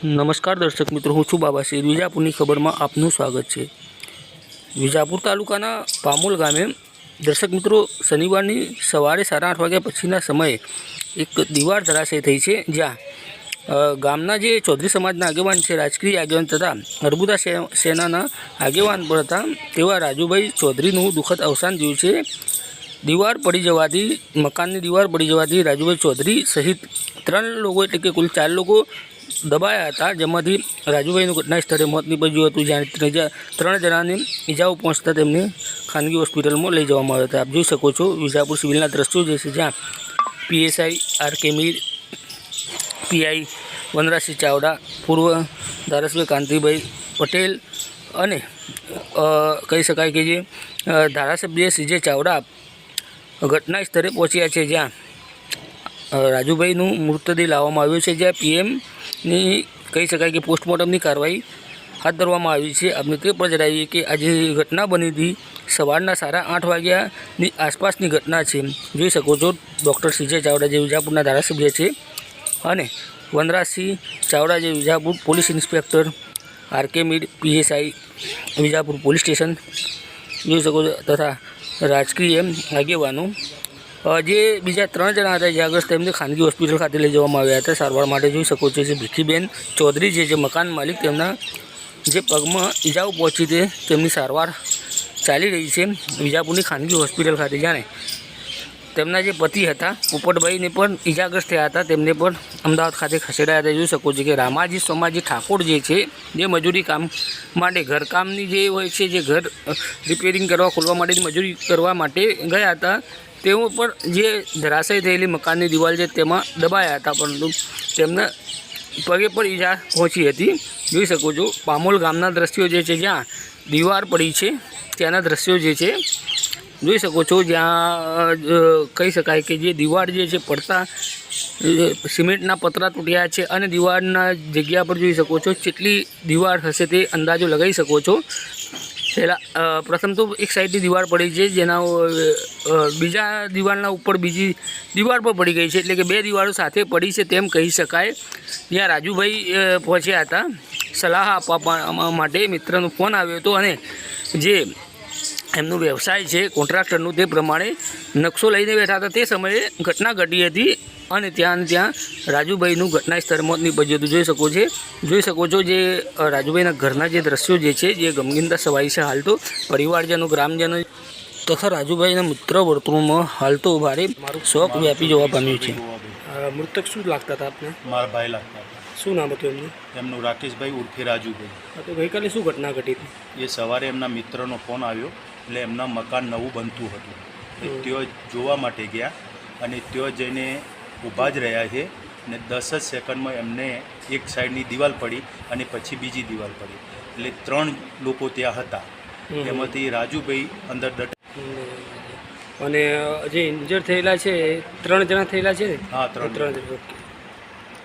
નમસ્કાર દર્શક મિત્રો, હું છું બાબાશ્રી. વિજાપુરની ખબરમાં આપનું સ્વાગત છે. વિજાપુર તાલુકાના પામોલ ગામે દર્શક મિત્રો શનિવારની સવારે 8:30 વાગ્યા પછીના સમયે એક દીવાલ ધરાશય થઈ છે, જ્યાં ગામના જે ચૌધરી સમાજના આગેવાન છે, રાજકીય આગેવાન તથા અર્બુદા સેનાના આગેવાન પણ હતા તેવા રાજુભાઈ ચૌધરીનું દુઃખદ અવસાન થયું છે. દીવાલ પડી જવાથી, મકાનની દીવાલ પડી જવાથી રાજુભાઈ ચૌધરી સહિત 3 લોકો એટલે કે કુલ 4 લોકો દબાયા હતા, જેમાંથી રાજુભાઈનું ઘટના સ્થળે મોત નીપજ્યું હતું, જ્યાં 3 જણાને ઈજાઓ પહોંચતા તેમને ખાનગી હોસ્પિટલમાં લઈ જવામાં આવ્યા હતા. આપ જોઈ શકો છો વિજાપુર સિવિલના દ્રશ્યો જે છે, જ્યાં PSI R.K.. Mir, PI Vanrajsinh Chavda, પૂર્વ ધારાસભ્ય કાંતિભાઈ પટેલ અને કહી શકાય કે જે ધારાસભ્ય સીજે ચાવડા ઘટના સ્થળે પહોંચ્યા છે, જ્યાં રાજુભાઈનું મૃતદેહ લાવવામાં આવ્યો છે, જ્યાં પીએમની કહી શકાય કે પોસ્ટમોર્ટમની કાર્યવાહી હાથ ધરવામાં આવી છે. આપણે તે પણ જણાવીએ કે આજે ઘટના બની હતી સવારના 8:30 વાગ્યાની આસપાસની ઘટના છે. જોઈ શકો છો ડૉક્ટર સીજે ચાવડા જે વિજાપુરના ધારાસભ્ય છે અને વનરાજસિંહ ચાવડા જે Vijapur police inspector, R.K.. Mir PSI Vijapur police station જોઈ શકો છો, તથા રાજકીય આગેવાનો જે બીજા 3 જણા હતા ઇજાગ્રસ્ત તેમને ખાનગી હોસ્પિટલ ખાતે લઈ જવામાં આવ્યા હતા સારવાર માટે. જોઈ શકો છો જે ભીખીબેન ચૌધરી જે મકાન માલિક, તેમના જે પગમાં ઈજાઓ પહોંચી તે તેમની સારવાર ચાલી રહી છે વિજાપુરની ખાનગી હોસ્પિટલ ખાતે. જાણે તેમના જે પતિ હતા પોપટભાઈને પણ ઈજાગ્રસ્ત થયા હતા, તેમને પણ અમદાવાદ ખાતે ખસેડાયા હતા. જોઈ શકો છો કે રામાજી સોમાજી ઠાકોર જે છે, જે મજૂરી કામ માટે ઘરકામની જે હોય છે, જે ઘર રિપેરિંગ કરવા ખોલવા માટેની મજૂરી કરવા માટે ગયા હતા, તેઓ પણ જે ધરાશય થયેલી મકાનની દિવાલ છે તેમાં દબાયા હતા, પરંતુ તેમના પગે પર ઈજા પહોંચી હતી. જોઈ શકો છો પામોલ ગામના દ્રશ્યો જે છે, જ્યાં દીવાલ પડી છે ત્યાંના દ્રશ્યો જે છે જોઈ શકો છો, જ્યાં કહી શકાય કે જે દીવાલ જે છે પડતા સિમેન્ટના પતરા તૂટ્યા છે અને દીવાલના જગ્યા પર જોઈ શકો છો કેટલી દીવાલ હશે તે અંદાજો લગાવી શકો છો. પ્રથમ તો એક સાઈડની દીવાલ પડી છે, જેના બીજા દીવાલના ઉપર બીજી દીવાલ પર પડી ગઈ છે, એટલે કે 2 દીવાલો સાથે પડી છે તેમ કહી શકાય. જ્યાં રાજુભાઈ પહોંચ્યા હતા સલાહ આપવા માટે, મિત્રનો ફોન આવ્યો હતો અને જે એમનું વ્યવસાય છે કોન્ટ્રાક્ટરનું, તે પ્રમાણે નકશો લઈને બેઠા હતા. તે સમયે ઘટના ઘટી હતી અને ત્યાં રાજુભાઈનું ઘટના સ્થળે મોત નીપજ્યું હતું. જોઈ શકો છો જે રાજુભાઈના ઘરના જે દ્રશ્યો જે છે, જે ગમગીનતા સવાઈ છે. હાલ તો પરિવારજનો, ગ્રામજનો તથા રાજુભાઈના મિત્ર વર્તુળમાં હાલ તો ભારે શોક વ્યાપી જવા પામ્યું છે. મૃતક શું લાગતા હતા આપને? મારા ભાઈ લાગતા હતા. શું નામ હતું એમનું? એમનું રાકેશભાઈ ઉર્ફે રાજુભાઈ. તો ગઈકાલે શું ઘટના ઘટી હતી? એ સવારે એમના મિત્રનો ફોન આવ્યો, એટલે એમના મકાન નવું બનતું હતું, ત્યાં જોવા માટે ગયા અને ત્યાં જઈને ઊભા જ રહ્યા છે અને 10 જ સેકન્ડમાં એમને એક સાઈડની દિવાલ પડી અને પછી બીજી દિવાલ પડી, એટલે 3 લોકો ત્યાં હતા. એમાંથી રાજુભાઈ અંદર અને જે ઇન્જર થયેલા છે 3 જણા થયેલા છે ને? હા, 3 જણા.